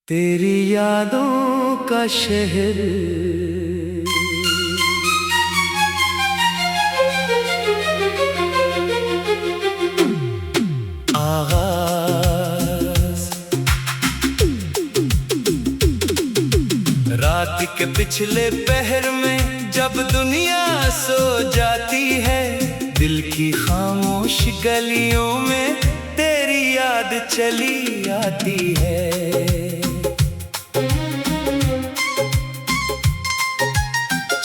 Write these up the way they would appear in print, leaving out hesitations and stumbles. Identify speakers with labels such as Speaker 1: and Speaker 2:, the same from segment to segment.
Speaker 1: तेरी यादों का शहर आगाज रात के पिछले पहर में जब दुनिया सो जाती है, दिल की खामोश गलियों में तेरी याद चली आती है।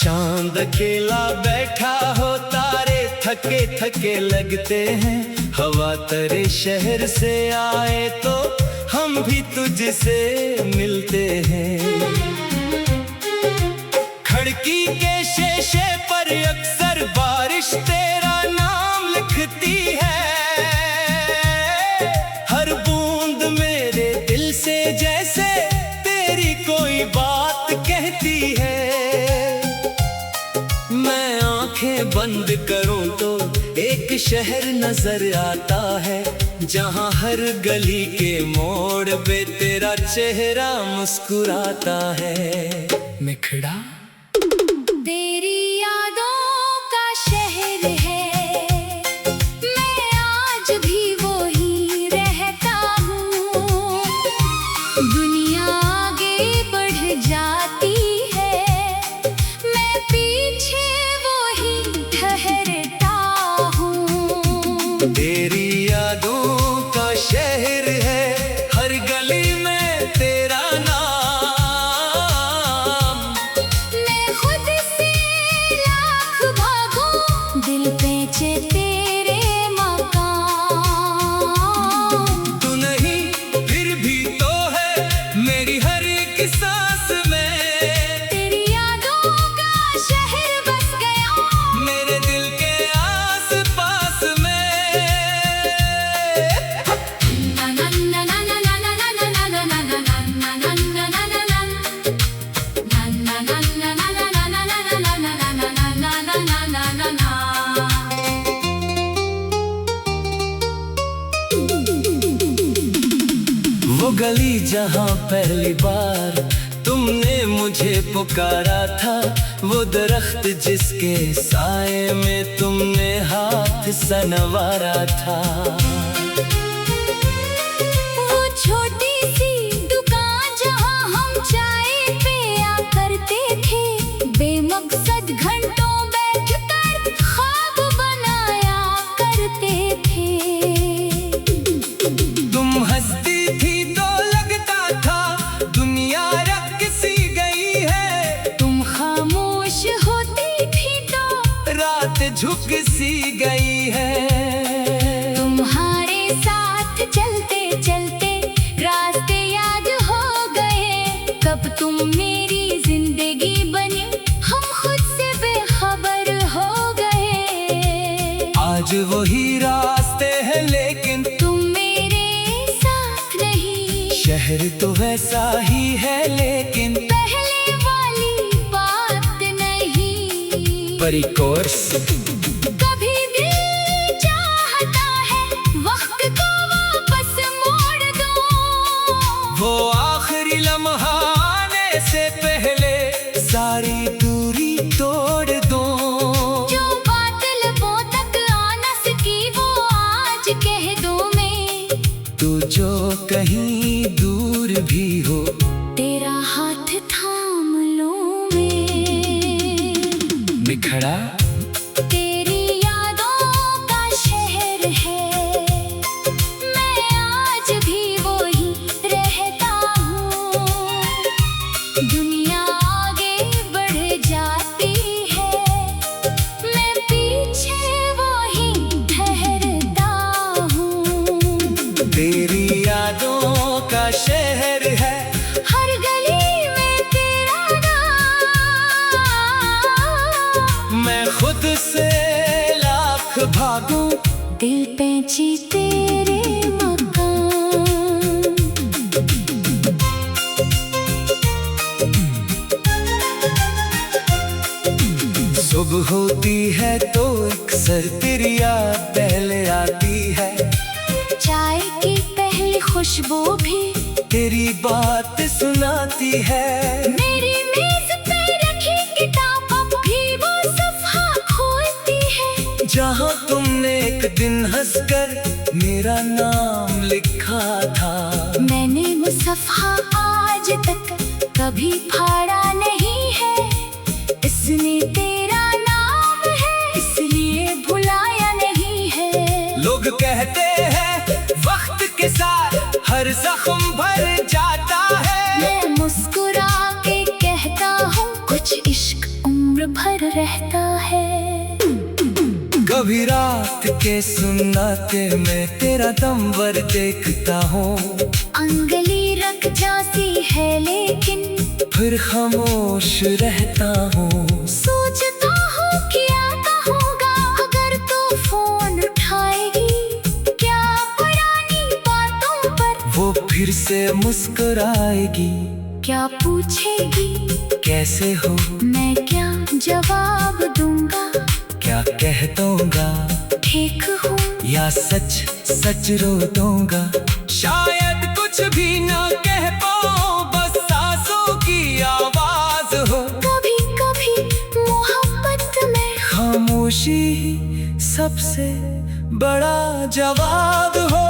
Speaker 1: चांद अकेला बैठा हो, तारे थके थके लगते हैं। हवा तेरे शहर से आए तो हम भी तुझसे मिलते हैं। खिड़की के शीशे पर अक्सर बारिश तेरा नाम लिखती है। हर बूंद मेरे दिल से जैसे तेरी कोई बात कहती है। मैं आंखें बंद करूं तो एक शहर नजर आता है, जहां हर गली के मोड़ पे तेरा चेहरा मुस्कुराता है। मिखड़ा
Speaker 2: तेरी यादों का शहर है, मैं आज भी वही रहता हूँ। दुनिया आगे बढ़ जाती है, मैं पीछे वही ठहरता हूँ।
Speaker 1: तेरी यादों का शहर है, हर गली में तेरा नाम।
Speaker 2: मैं खुद से लाख भागूं, दिल पेचे तेरे मकाम।
Speaker 1: तू नहीं फिर भी तो है मेरी हर एक सांस में।
Speaker 2: तेरी यादों का शहर बस गया
Speaker 1: मेरे दिल के आस पास में। वो गली जहां पहली बार तुमने मुझे पुकारा था, वो दरख्त जिसके साए में तुमने हाथ सनवारा था।
Speaker 2: वो छोटी सी दुकान जहां हम चाय पिया करते थे, बेमकसद घंटों बैठकर ख्वाब बनाया करते थे।
Speaker 1: तुम हंसती थी तो लगता था दुनिया रख सी गई है।
Speaker 2: तुम खामोश होती थी तो
Speaker 1: रात झुक सी गई है।
Speaker 2: तुम्हारे साथ चलते चलते रास्ते याद हो गए। कब तुम मेरी जिंदगी बनी, हम खुद से बेखबर हो गए।
Speaker 1: आज वही रास्ते हैं लेकिन
Speaker 2: तुम मेरे साथ नहीं।
Speaker 1: शहर तो वैसा ही है लेकिन
Speaker 2: पहले वाली बात नहीं।
Speaker 1: परी कोर्स
Speaker 2: कभी दिल चाहता है वक्त को वापस मोड़ दो।
Speaker 1: वो आखिरी लम्हा आने से पहले सारी दूरी तोड़ दो।
Speaker 2: जो बात लबों तक आ न सकी वो आज कह दो मैं।
Speaker 1: तू जो कहीं दूर भी हो,
Speaker 2: तेरा हाथ थाम लूं मैं।
Speaker 1: बिखड़ा
Speaker 2: तेरी यादों का शहर है, मैं आज भी वही रहता हूँ। दुनिया आगे बढ़ जाती है, मैं पीछे वही ठहरता हूँ।
Speaker 1: तेरी यादों का शहर है,
Speaker 2: हर गली में तेरा नाम।
Speaker 1: मैं खुद से लाख भागूं,
Speaker 2: दिल पेंची तेरे मकान।
Speaker 1: सुबह होती है तो अक्सर तेरी याद पहले आती है।
Speaker 2: चाय की पहली खुशबू भी
Speaker 1: तेरी बात सुनाती है।
Speaker 2: मेरी मेज पे रखी किताब अब भी वो सफ़ा खोलती है।
Speaker 1: जहाँ तुमने एक दिन हंसकर मेरा नाम लिखा था,
Speaker 2: मैंने वो सफ़ा आज तक कभी फाड़ा नहीं है। इसने तेरा नाम है इसलिए भुलाया नहीं है।
Speaker 1: लोग कहते हैं वक्त के साथ हर जख्म भर जाता है।
Speaker 2: मैं मुस्कुरा के कहता हूँ कुछ इश्क उम्र भर रहता है।
Speaker 1: कभी रात के सुन्नाटे में तेरा दम भर देखता हूँ।
Speaker 2: अंगली रख जाती है लेकिन
Speaker 1: फिर खामोश रहता हूँ।
Speaker 2: सोचता हूँ क्या कहूँगा अगर तू फोन उठाएगी। क्या पुरानी बातों पर
Speaker 1: वो फिर से मुस्कुराएगी।
Speaker 2: क्या पूछेगी
Speaker 1: कैसे हो,
Speaker 2: मैं क्या जवाब दूंगा।
Speaker 1: क्या कह दूंगा,
Speaker 2: ठीक हूँ
Speaker 1: या सच सच रो दूंगा। शायद कुछ भी न कह पाऊं, बस सांसों की आवाज हो।
Speaker 2: कभी कभी मोहब्बत में
Speaker 1: खामोशी ही सबसे बड़ा जवाब हो।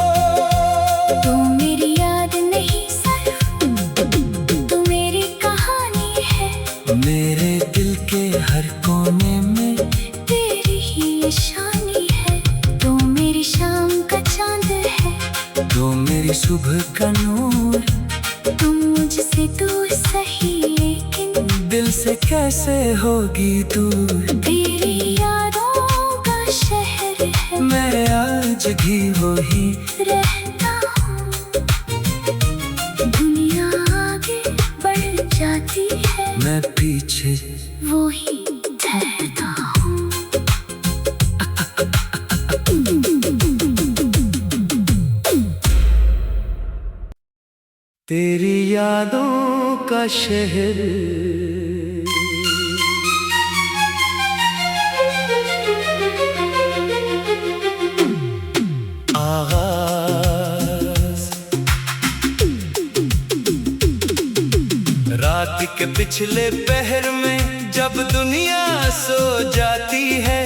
Speaker 2: तू मेरी याद नहीं सिर्फ तू मेरी कहानी है।
Speaker 1: मेरे दिल के हर कोने में
Speaker 2: तेरी ही निशानी है। तू मेरी शाम का चांद है।
Speaker 1: तो मेरी सुबह का नूर।
Speaker 2: तुम मुझसे दूर सही लेकिन
Speaker 1: दिल से कैसे होगी दूर।
Speaker 2: तेरी यादों का शहर है।
Speaker 1: मैं आज भी वही
Speaker 2: रहता हूँ। दुनिया आगे बढ़ जाती है,
Speaker 1: मैं पीछे।
Speaker 2: वो ही ठहरता हूँ।
Speaker 1: तेरी यादों का शहर। आगाज रात के पिछले पहर में जब दुनिया सो जाती है,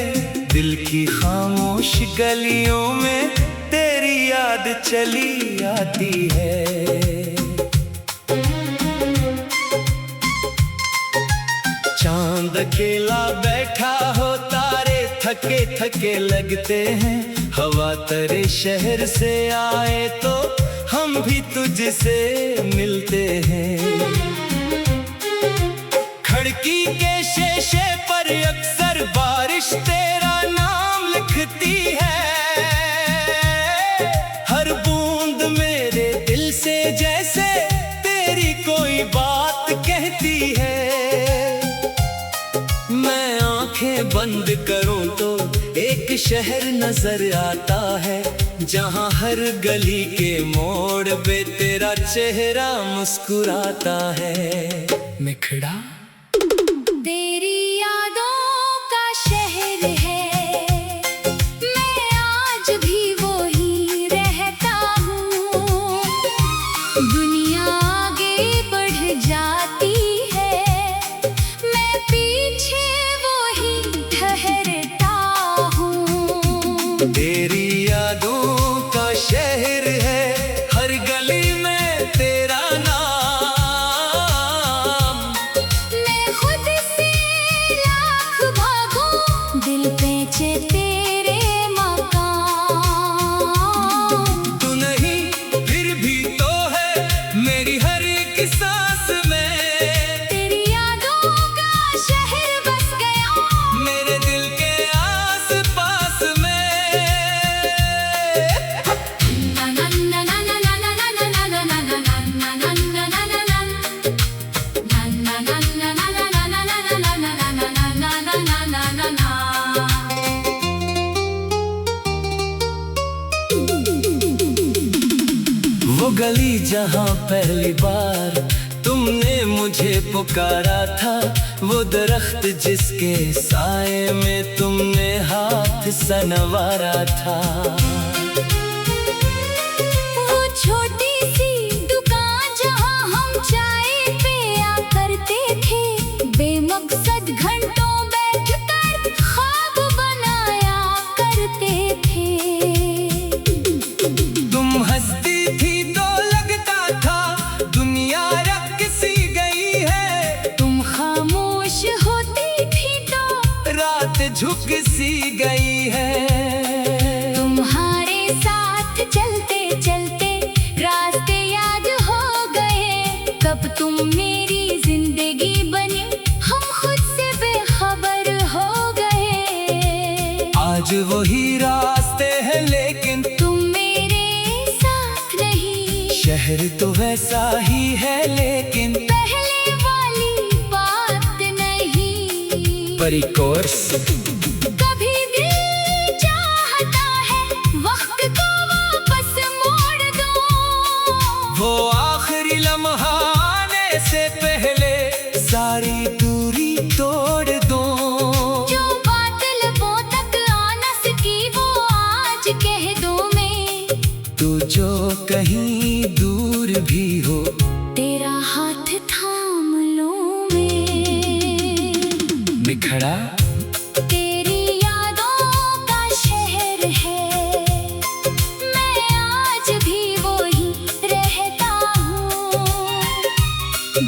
Speaker 1: दिल की खामोश गलियों में तेरी याद चली आती है। चांद अकेला बैठा हो, तारे थके थके लगते हैं। हवा तेरे शहर से आए तो हम भी तुझसे मिलते हैं। खिड़की के शीशे पर अक्सर बारिश तेरा नाम लिखती है। हर बूंद मेरे दिल से जैसे तेरी कोई बात कहती है। मैं आंखें बंद करूं तो एक शहर नजर आता है, जहां हर गली के मोड़ पे तेरा चेहरा मुस्कुराता है। निखड़ा
Speaker 2: तेरी यादों का शहर है, मैं आज भी वही रहता हूँ। दुनिया आगे बढ़ जाती है, मैं पीछे वही ठहरता हूँ।
Speaker 1: तेरी यादों का शहर है, हर गली में तेरा नाम।
Speaker 2: मैं खुद से लाख भागूं, दिल बेचे तेरे मकाम।
Speaker 1: तू नहीं फिर भी तो है मेरी हर एक सांस में।
Speaker 2: तेरी यादों का शहर बस गया
Speaker 1: मेरे दिल के आस पास में। वो गली जहाँ पहली बार तुमने मुझे पुकारा था, वो दरख्त जिसके साए में तुमने हाथ सनवारा था।
Speaker 2: वो छोटी सी दुकान
Speaker 1: झुक सी गई है।
Speaker 2: तुम्हारे साथ चलते चलते रास्ते याद हो गए। कब तुम मेरी जिंदगी बनी, हम खुद से बेखबर हो गए।
Speaker 1: आज वही रास्ते हैं लेकिन
Speaker 2: तुम मेरे साथ नहीं।
Speaker 1: शहर तो वैसा ही है लेकिन
Speaker 2: पहले वाली बात नहीं।
Speaker 1: परी कोर्स
Speaker 2: कभी दिल चाहता है वक्त को वापस मोड़ दो।
Speaker 1: वो आखिरी लम्हा आने से पहले सारी दूरी तोड़ दो।
Speaker 2: जो बात लबों तक आ न सकी वो आज कह दूं मैं।
Speaker 1: तू जो कहीं दूर भी हो,
Speaker 2: तेरा हाथ थाम लूं मैं।
Speaker 1: बिखरा
Speaker 2: तेरी यादों का शहर है, मैं आज भी वही रहता हूँ।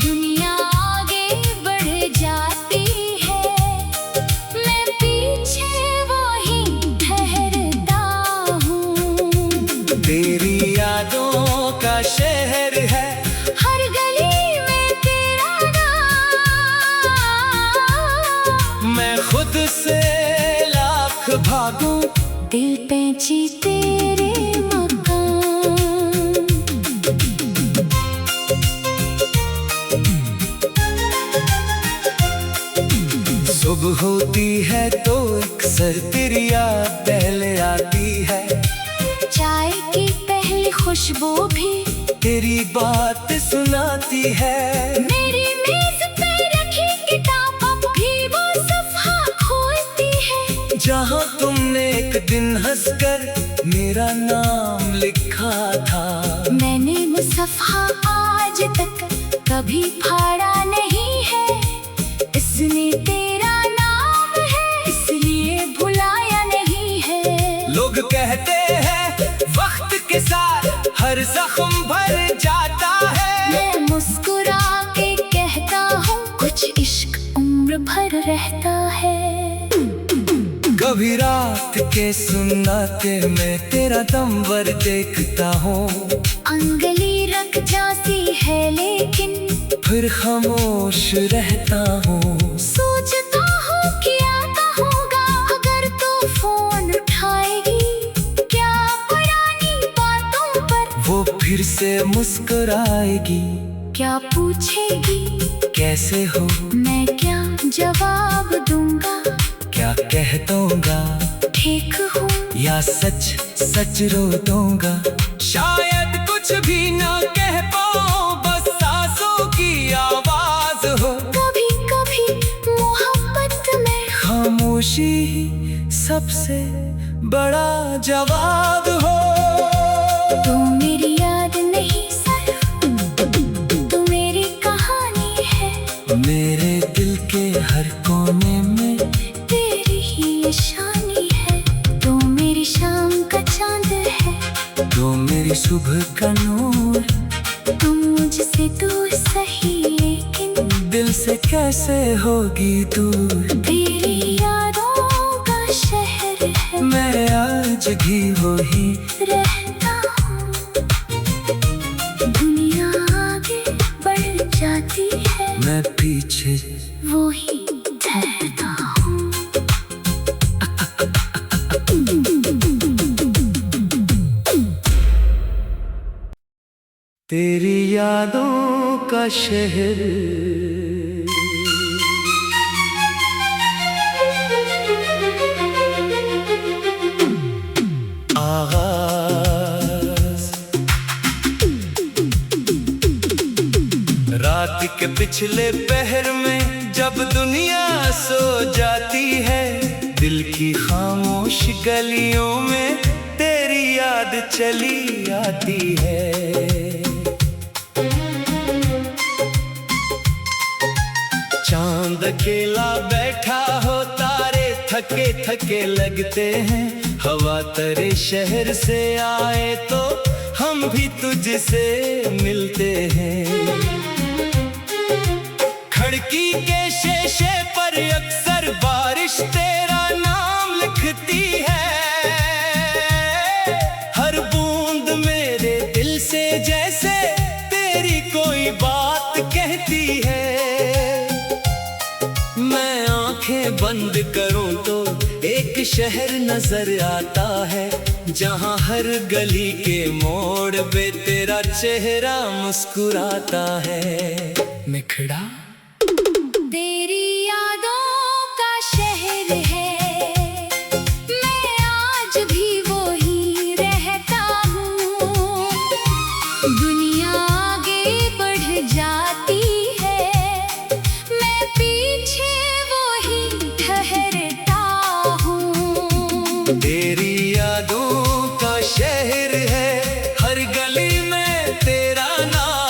Speaker 2: दुनिया आगे बढ़ जाती है, मैं पीछे वही ठहरता हूँ।
Speaker 1: तेरी यादों का शहर है,
Speaker 2: हर गली में तेरा नाम।
Speaker 1: मैं खुद से लाख भागूं,
Speaker 2: दिल पैंची तेरे मकान।
Speaker 1: सुबह होती है तो अक्सर तेरी याद पहले आती है।
Speaker 2: चाय की पहली खुशबू भी
Speaker 1: तेरी बात सुनाती है।
Speaker 2: मेरी मेज पे रखी किताब अब भी वो सफ़ा खोलती है।
Speaker 1: जहाँ तुमने एक दिन हंसकर मेरा नाम लिखा था।
Speaker 2: मैंने मुसफ़ा आज तक कभी फाड़ा नहीं है। इसने तेरा नाम है इसलिए भुलाया नहीं है।
Speaker 1: लोग कहते हैं वक्त के साथ हर जख्म भर जाता है।
Speaker 2: मैं मुस्कुरा के कहता हूँ कुछ इश्क उम्र भर रहता है।
Speaker 1: कभी रात के सुन्नाटे में तेरा दमवर देखता हूँ।
Speaker 2: अंगली रख जाती है लेकिन
Speaker 1: फिर खामोश रहता हूँ।
Speaker 2: सोचता हूँ क्या कहूँगा अगर तू फोन उठाएगी। क्या पुरानी बातों पर
Speaker 1: वो फिर से मुस्कुराएगी।
Speaker 2: क्या पूछेगी
Speaker 1: कैसे हो,
Speaker 2: मैं क्या जवाब दूंगा।
Speaker 1: क्या कह दूंगा,
Speaker 2: ठीक हूँ
Speaker 1: या सच सच रो दूंगा। शायद कुछ भी ना कह पाऊं, बस सांसों की आवाज हो।
Speaker 2: कभी कभी मोहब्बत में
Speaker 1: खामोशी ही सबसे बड़ा जवाब हो।
Speaker 2: तू मेरी याद नहीं सिर्फ तू मेरी कहानी है।
Speaker 1: मेरे दिल के हर कोने में
Speaker 2: तेरी ही निशानी है। तू मेरी शाम का चांद है।
Speaker 1: तू मेरी सुबह का नूर।
Speaker 2: तू मुझसे दूर सही लेकिन
Speaker 1: दिल से कैसे होगी दूर।
Speaker 2: तेरी यादों का शहर है,
Speaker 1: मैं आज भी वही
Speaker 2: रहता हूँ। दुनिया आगे बढ़ जाती है,
Speaker 1: मैं पीछे
Speaker 2: वही ठहरता हूँ।
Speaker 1: तेरी यादों का शहर। आगाज रात के पिछले पहर में जब दुनिया सो जाती है। दिल की खामोश गलियों में तेरी याद चली आती है। चांद अकेला बैठा हो, तारे थके थके लगते हैं। हवा तेरे शहर से आए तो हम भी तुझसे मिलते हैं। खिड़की के शीशे पर अक्सर बारिश तेरा देती है। मैं आंखें बंद करूं तो एक शहर नजर आता है, जहां हर गली के मोड़ पे तेरा चेहरा मुस्कुराता है। निखड़ा
Speaker 2: तेरी यादों का शहर है, मैं आज भी वही रहता हूँ। दुनिया आगे बढ़ जाती है, मैं पीछे वही ठहरता हूँ।
Speaker 1: तेरी यादों का शहर है, हर गली में तेरा नाम।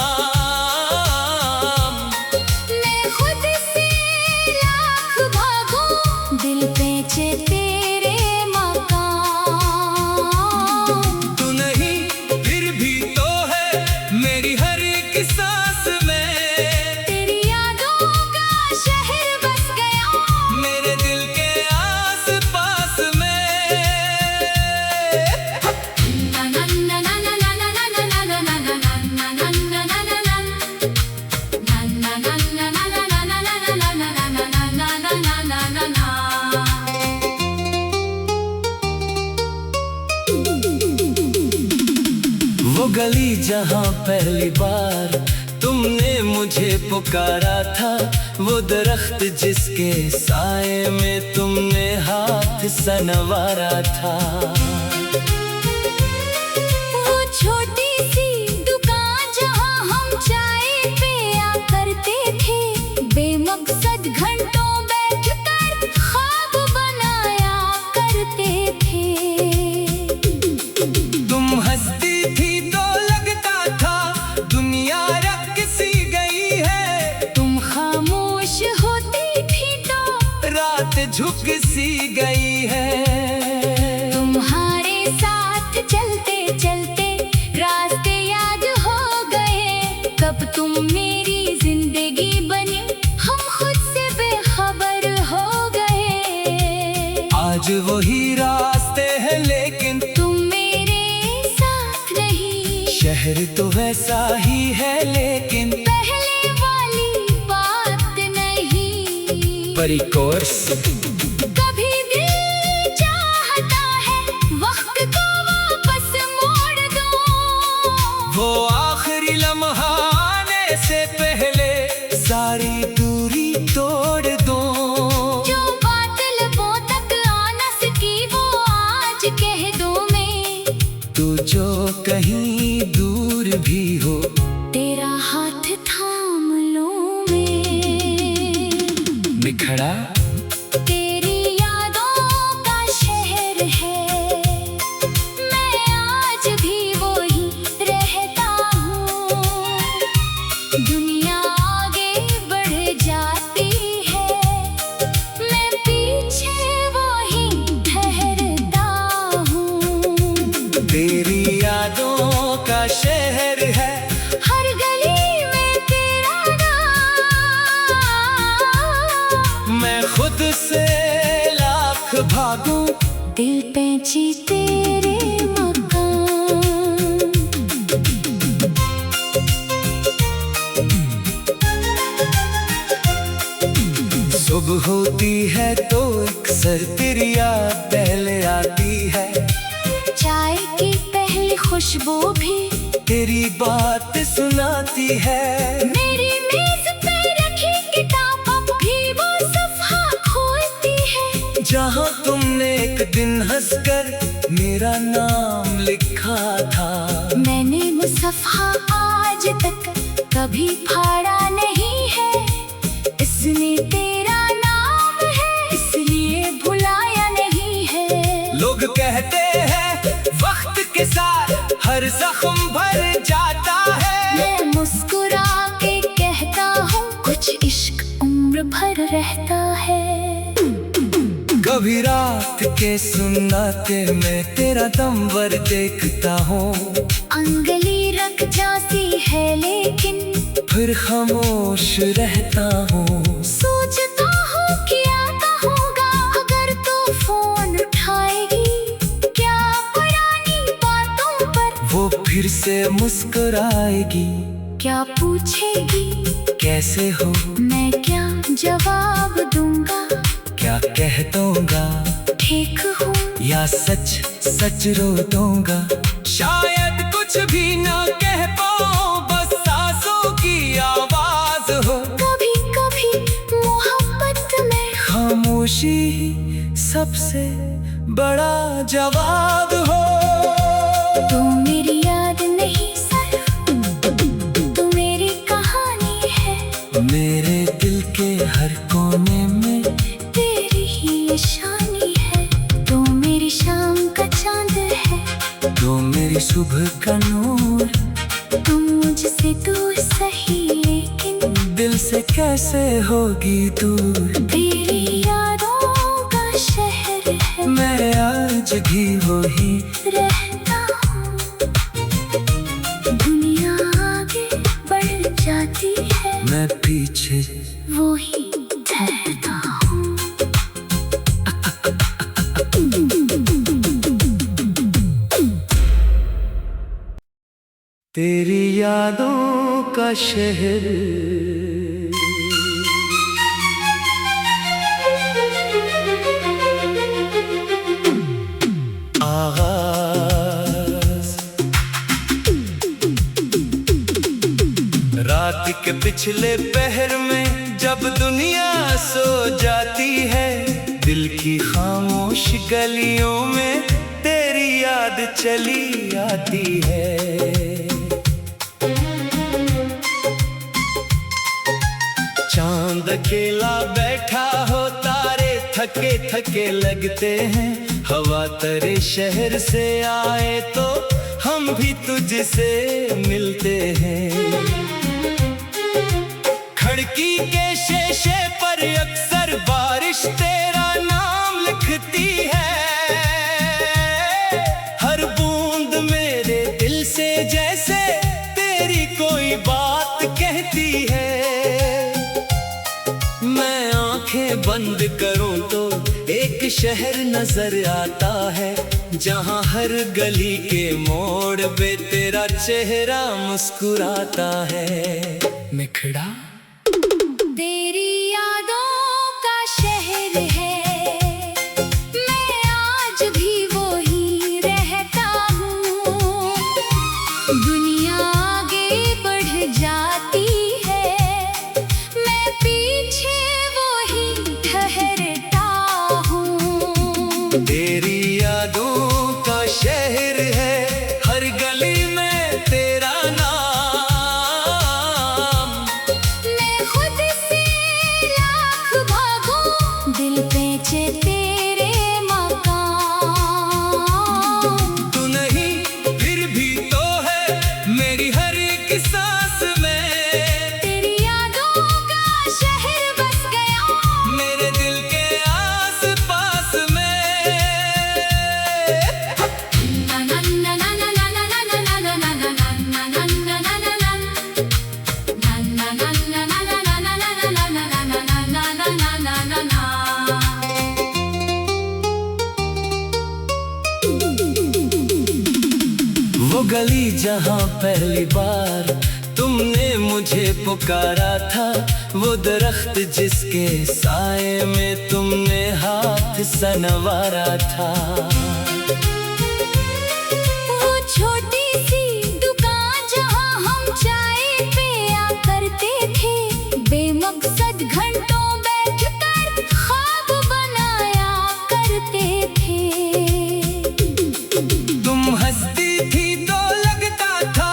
Speaker 2: मैं खुद से लाख भागूं, दिल पेंचे तेरे मकाम।
Speaker 1: तू नहीं फिर भी तो है मेरी हर एक सांस में।
Speaker 2: तेरी यादों का शहर बस गया
Speaker 1: मेरे दिल के आस पास में।
Speaker 2: ना ना ना ना ना ना ना ना ना ना ना ना ना ना ना ना ना ना ना। ना ना ना ना ना ना ना ना ना ना ना ना ना ना ना।
Speaker 1: वो गली जहां पहली बार तुमने मुझे पुकारा था, वो दरख्त जिसके साए में तुमने हाथ सनवारा था।
Speaker 2: वो छोटी सी दुकान जहाँ हम चाय पिया करते थे, बेमकसद घंटों बैठकर ख्वाब बनाया करते थे।
Speaker 1: तुम हंसती थी तो लगता था दुनिया रख सी गई है।
Speaker 2: तुम खामोश होती थी तो
Speaker 1: रात झुक सी गई है।
Speaker 2: तुम्हारे साथ चलते चलते रास्ते याद हो गए। कब तुम मेरी जिंदगी बनी, हम खुद से बेखबर हो गए।
Speaker 1: आज वही रास्ते हैं लेकिन
Speaker 2: तुम मेरे साथ नहीं,
Speaker 1: शहर तो वैसा ही है लेकिन
Speaker 2: पहले वाली बात नहीं।
Speaker 1: परी कोर्स
Speaker 2: कभी दिल चाहता है वक्त को वापस मोड़ दो।
Speaker 1: वो आखिरी लम्हा आने से पहले सारी दूरी तोड़ दो।
Speaker 2: जो बात लबों तक आ न सकी वो आज कह दो मैं।
Speaker 1: तू जो कहीं दूर भी हो
Speaker 2: तेरा हाथ थाम लूं मैं।
Speaker 1: निखड़ा
Speaker 2: तेरी यादों का शहर है, मैं आज भी वही रहता हूँ। दुनिया आगे बढ़ जाती है, मैं पीछे वही ठहरता हूँ।
Speaker 1: तेरी यादों का शहर है,
Speaker 2: हर गली में तेरा नाम।
Speaker 1: मैं खुद से लाख भागूं,
Speaker 2: दिल पेंची तेरे मकान।
Speaker 1: सुबह होती है तो अक्सर तेरी याद पहले आती है।
Speaker 2: चाय की पहली खुशबू भी
Speaker 1: तेरी बात सुनाती है।
Speaker 2: मेरी मेज पे रखी किताबों भी वो सफ़ा खोलती है।
Speaker 1: जहाँ तुमने एक दिन हंसकर मेरा नाम लिखा था।
Speaker 2: मैंने वो सफ़ा आज तक कभी फाड़ा नहीं है। इसमें तेरा नाम है इसलिए भुलाया नहीं है।
Speaker 1: लोग कहते हैं वक्त के साथ हर जख्म भर जाता है।
Speaker 2: मैं मुस्कुरा के कहता हूँ कुछ इश्क उम्र भर रहता है।
Speaker 1: कभी रात के सुन्नाटे में तेरा दमवर देखता हूँ।
Speaker 2: अंगली रख जाती है लेकिन
Speaker 1: फिर खामोश रहता हूँ।
Speaker 2: सोचता हूँ क्या कहूँगा अगर तू फोन उठाएगी। क्या पुरानी बातों पर
Speaker 1: वो फिर से मुस्कुराएगी।
Speaker 2: क्या पूछेगी
Speaker 1: कैसे हो?
Speaker 2: मैं क्या जवाब दूंगा?
Speaker 1: क्या कह दूंगा?
Speaker 2: ठीक हूँ
Speaker 1: या सच सच रो दूंगा? शायद कुछ भी ना कह पाऊं, बस सांसों की आवाज हो।
Speaker 2: कभी कभी मोहब्बत में
Speaker 1: खामोशी ही सबसे बड़ा जवाब हो।
Speaker 2: तू मेरी याद नहीं सिर्फ, तू मेरी कहानी है।
Speaker 1: मेरे दिल के हर कोने में
Speaker 2: तेरी ही निशानी है। तू मेरी शाम का चांद है,
Speaker 1: तो मेरी सुबह का नूर।
Speaker 2: तू मुझसे दूर सही लेकिन
Speaker 1: दिल से कैसे होगी दूर?
Speaker 2: तेरी यादों का शहर है,
Speaker 1: मैं आज भी वही
Speaker 2: रहता हूँ। दुनिया आगे बढ़ जाती है,
Speaker 1: मैं पीछे
Speaker 2: वो ही ठहरता हूँ।
Speaker 1: तेरी यादों का शहर। आगाज रात के पिछले पहर में जब दुनिया सो जाती है, दिल की खामोश गलियों में तेरी याद चली आती है। चांद अकेला बैठा हो, तारे थके थके लगते हैं। हवा तेरे शहर से आए तो हम भी तुझसे मिलते हैं। खिड़की के शीशे पर अक्सर बारिश तेरा नाम लिखती है। हर बूंद मेरे दिल से जैसे तेरी कोई बात कहती है। मैं आंखें बंद करूं तो एक शहर नजर आता है, जहां हर गली के मोड़ पे तेरा चेहरा मुस्कुराता है। निखड़ा
Speaker 2: तेरी यादों का शहर है, मैं आज भी वही रहता हूँ। दुनिया आगे बढ़ जाती है, मैं पीछे वही ठहरता हूँ।
Speaker 1: तेरी यादों का शहर है, हर गली में तेरा नाम।
Speaker 2: मैं खुद से लाख भागूं, दिल पेचे तेरे मकाम।
Speaker 1: तू नहीं फिर भी तो है मेरी हर एक सांस में।
Speaker 2: तेरी यादों का शहर बस गया
Speaker 1: मेरे दिल के आस पास में।
Speaker 2: ना ना ना ना ना ना ना ना ना ना ना ना ना ना ना ना ना ना।
Speaker 1: वो गली जहां पहली बार तुमने मुझे पुकारा था, वो दरख्त जिसके साए में तुमने हाथ सनवारा था।
Speaker 2: वो छोटी सी दुकान जहां हम चाय पिया करते थे, बेमकसद घंटों बैठकर ख्वाब बनाया करते थे।
Speaker 1: तुम हंसती थी तो लगता था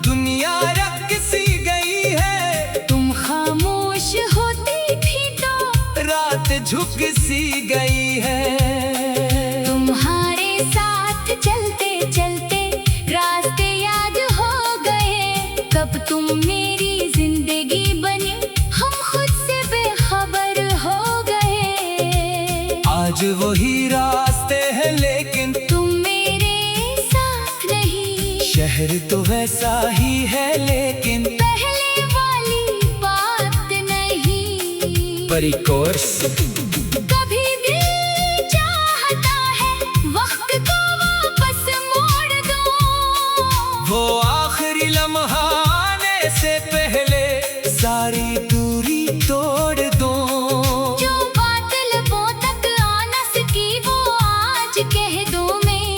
Speaker 1: दुनिया रख सी गई है।
Speaker 2: तुम खामोश होती थी तो
Speaker 1: रात झुक सी गई है।
Speaker 2: तुम्हारे साथ चलते चलते रास्ते याद हो गए। कब तुम मेरी जिंदगी बनी, हम खुद से बेखबर हो गए।
Speaker 1: आज वही रास्ते हैं लेकिन
Speaker 2: तुम मेरे साथ नहीं।
Speaker 1: शहर तो वैसा ही है लेकिन
Speaker 2: पहले वाली बात नहीं।
Speaker 1: परी कोर्स
Speaker 2: कभी दिल चाहता है वक्त को वापस मोड़ दो।
Speaker 1: वो आखिरी लम्हा आने से पहले सारी दूरी तोड़ दूं।
Speaker 2: जो बात लबों तक आ न सकी वो आज कह दूं मैं।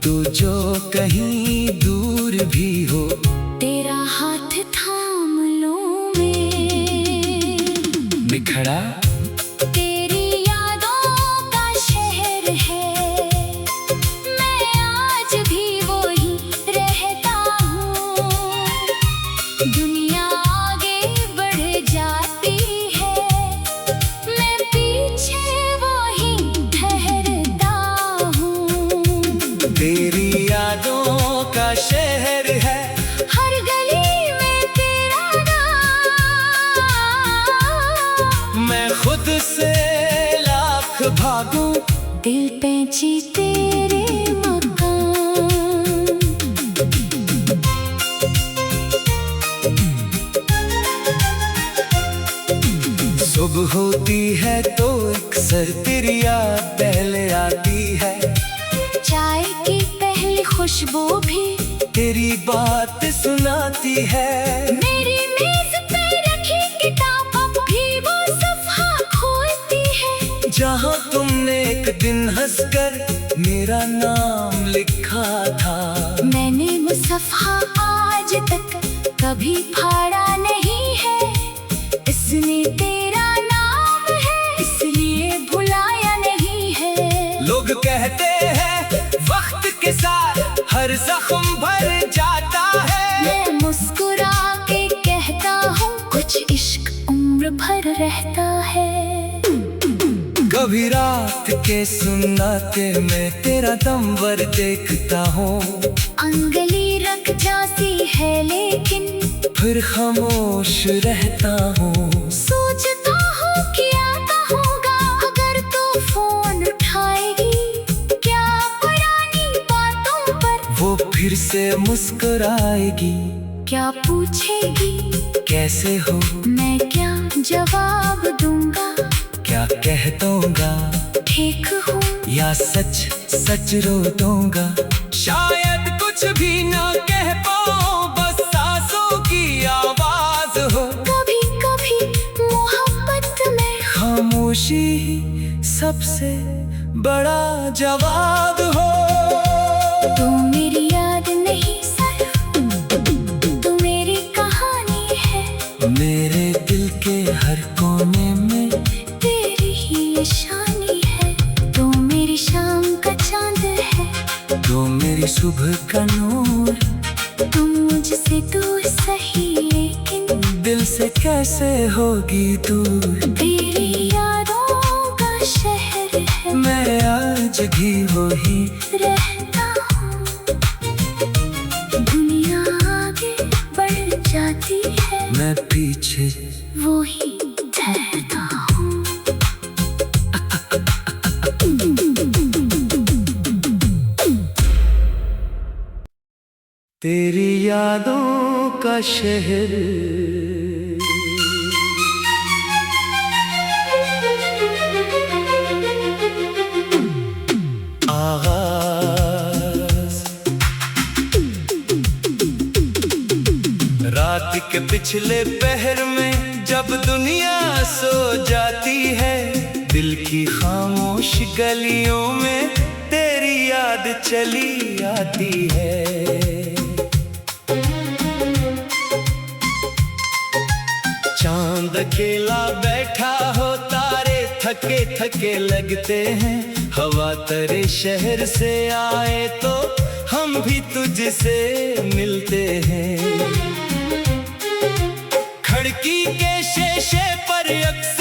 Speaker 1: तू जो कहीं दूर भी हो
Speaker 2: तेरा हाथ थाम लूं मैं।
Speaker 1: बिखरा
Speaker 2: तेरी यादों का शहर है, मैं आज भी वही रहता हूँ। दुनिया आगे बढ़ जाती है, मैं पीछे वही ठहरता हूँ।
Speaker 1: तेरी यादों का शहर है,
Speaker 2: हर गली में तेरा नाम।
Speaker 1: मैं खुद से लाख भागूं।
Speaker 2: दिल पैंची तेरे मकान।
Speaker 1: सुबह होती है तो अक्सर तेरी याद पहले आती है।
Speaker 2: चाय की पहली खुशबू भी
Speaker 1: तेरी बात सुनाती है।
Speaker 2: मेरी मेज पे रखी किताब अब भी वो सफ़ा खोलती है।
Speaker 1: जहाँ तुमने एक दिन हंसकर मेरा नाम लिखा था।
Speaker 2: मैंने वो सफ़ा आज तक कभी फाड़ा नहीं है। इसने तेरा नाम है इसलिए भुलाया नहीं है।
Speaker 1: लोग कहते हैं वक्त के साथ हर जख्म भर जाता है।
Speaker 2: मैं मुस्कुरा के कहता हूँ कुछ इश्क उम्र भर रहता है।
Speaker 1: कभी रात के सुन्नाटे में तेरा दमवर देखता हूँ।
Speaker 2: अंगली रख जाती है लेकिन
Speaker 1: फिर खामोश रहता हूँ।
Speaker 2: सोचता हूँ क्या कहूँगा अगर तू फोन उठाएगी। क्या पुरानी बातों पर
Speaker 1: वो फिर से मुस्कुराएगी।
Speaker 2: क्या पूछेगी
Speaker 1: कैसे हो
Speaker 2: मैं क्या जवाब दूंगा।
Speaker 1: क्या कह दूंगा
Speaker 2: ठीक हूँ
Speaker 1: या सच सच रो दूंगा। शायद कुछ भी ना कह पाऊं बस सांसों की आवाज हो।
Speaker 2: कभी कभी मोहब्बत में
Speaker 1: खामोशी ही सबसे बड़ा जवाब हो।
Speaker 2: तू मेरी याद नहीं सिर्फ तू मेरी कहानी है।
Speaker 1: मेरे दिल के हर कोने में
Speaker 2: तेरी ही निशानी है। तू मेरी शाम का चांद है।
Speaker 1: तो मेरी सुबह का नूर।
Speaker 2: तू मुझसे दूर सही लेकिन
Speaker 1: दिल से कैसे होगी दूर।
Speaker 2: तेरी यादों का शहर है,
Speaker 1: मैं आज भी वही
Speaker 2: रहता हूँ। दुनिया आगे बढ़ जाती है,
Speaker 1: मैं पीछे
Speaker 2: वही ठहरता हूँ।
Speaker 1: तेरी यादों का शहर। आगाज रात के पिछले पहर में जब दुनिया सो जाती है। दिल की खामोश गलियों में तेरी याद चली आती है। चांद अकेला बैठा हो तारे थके थके लगते हैं। हवा तेरे शहर से आए तो हम भी तुझसे मिलते हैं। खिड़की के शीशे पर अक्सर